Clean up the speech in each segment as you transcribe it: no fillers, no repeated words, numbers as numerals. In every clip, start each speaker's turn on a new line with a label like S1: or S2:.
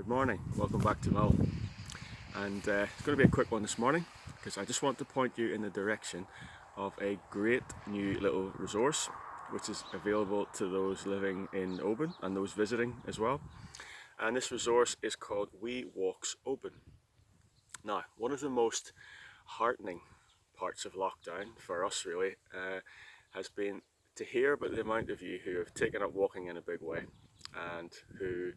S1: morning, welcome back to Mull. And it's going to be a quick one this morning because I just want to point you in the direction of a great new little resource which is available to those living in Oban and those visiting as well. And this resource is called Oban Walks. Now, one of the most heartening parts of lockdown for us really has been to hear about the amount of you who have taken up walking in a big way and who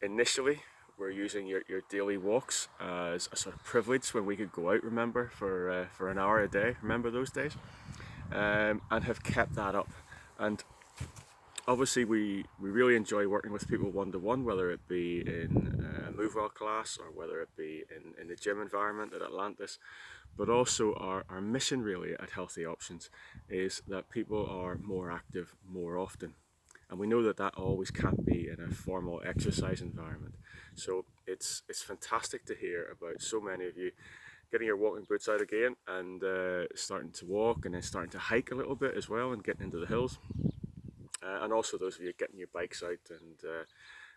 S1: initially we're using your daily walks as a sort of privilege when we could go out, remember, for an hour a day, remember those days, and have kept that up. And obviously we really enjoy working with people one-to-one, whether it be in a Mull class or whether it be in the gym environment at Atlantis. But also our mission really at Healthy Options is that people are more active more often. And we know that that always can't be in a formal exercise environment. So it's fantastic to hear about so many of you getting your walking boots out again and starting to walk and then starting to hike a little bit as well and getting into the hills. And also those of you getting your bikes out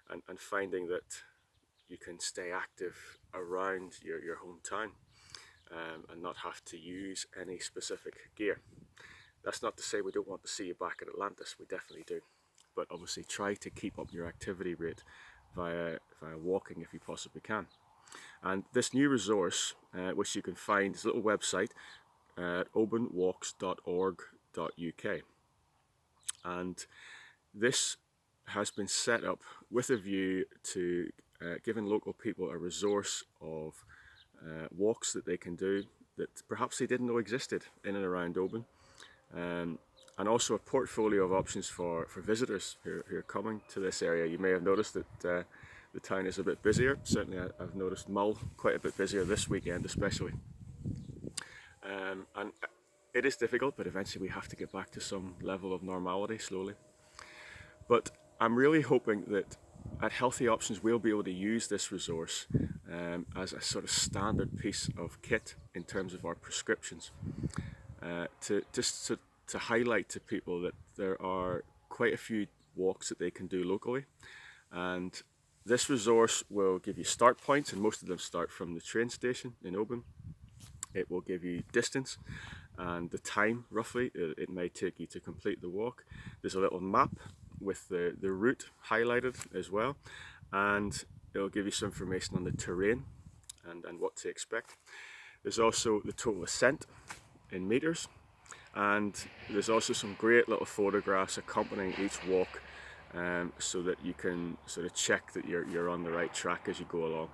S1: and finding that you can stay active around your hometown and not have to use any specific gear. That's not to say we don't want to see you back at Atlantis, we definitely do. But obviously try to keep up your activity rate via walking if you possibly can. And this new resource, which you can find, is a little website at obanwalks.org.uk. And this has been set up with a view to giving local people a resource of walks that they can do that perhaps they didn't know existed in and around Oban. And also a portfolio of options for visitors who are coming to this area. You may have noticed that the town is a bit busier. Certainly I've noticed Mull quite a bit busier this weekend especially. And it is difficult, but eventually we have to get back to some level of normality slowly. But I'm really hoping that at Healthy Options we'll be able to use this resource as a sort of standard piece of kit in terms of our prescriptions to highlight to people that there are quite a few walks that they can do locally, and this resource will give you start points, and most of them start from the train station in Oban. It will give you distance and the time roughly it may take you to complete the walk. There's a little map with the route highlighted as well, and it'll give you some information on the terrain and what to expect. There's also the total ascent in meters, and there's also some great little photographs accompanying each walk so that you can sort of check that you're on the right track as you go along.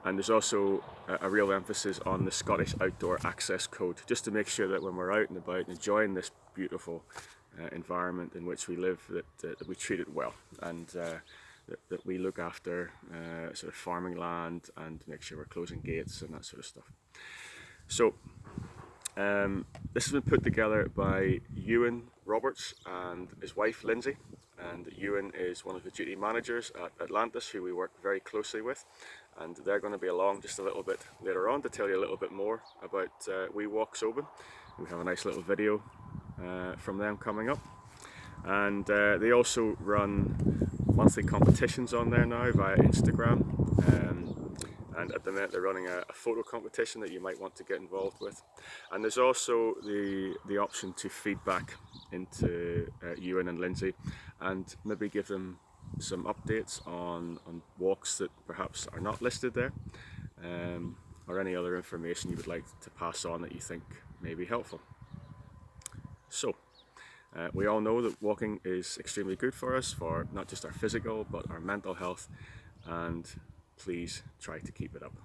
S1: And there's also a real emphasis on the Scottish Outdoor Access Code, just to make sure that when we're out and about enjoying this beautiful environment in which we live, that we treat it well, and that we look after sort of farming land and make sure we're closing gates and that sort of stuff. So this has been put together by Ewan Roberts and his wife Lindsay, and Ewan is one of the duty managers at Atlantis who we work very closely with, and they're going to be along just a little bit later on to tell you a little bit more about Oban Walks. We have a nice little video from them coming up, and they also run monthly competitions on there now via Instagram. And at the minute they're running a photo competition that you might want to get involved with. And there's also the option to feedback into Ewan and Lindsay and maybe give them some updates on walks that perhaps are not listed there, or any other information you would like to pass on that you think may be helpful. So we all know that walking is extremely good for us, for not just our physical but our mental health, and please try to keep it up.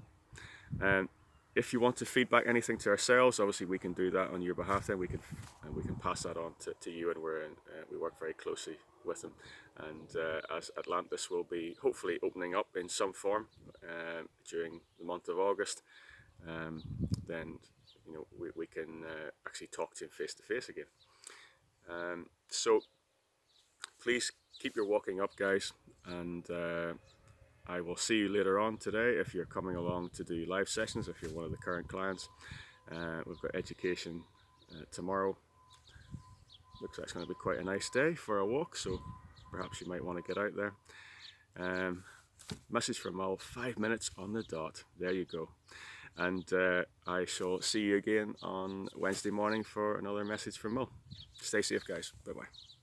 S1: If you want to feedback anything to ourselves, obviously we can do that on your behalf. Then we can pass that on to you, and we work very closely with them. And as Atlantis will be hopefully opening up in some form during the month of August, then we can actually talk to him face to face again. So please keep your walking up, guys, and I will see you later on today if you're coming along to do live sessions, if you're one of the current clients. We've got education tomorrow. Looks like it's going to be quite a nice day for a walk, so perhaps you might want to get out there. message from Mull, 5 minutes on the dot. There you go. And I shall see you again on Wednesday morning for another message from Mull. Stay safe, guys. Bye-bye.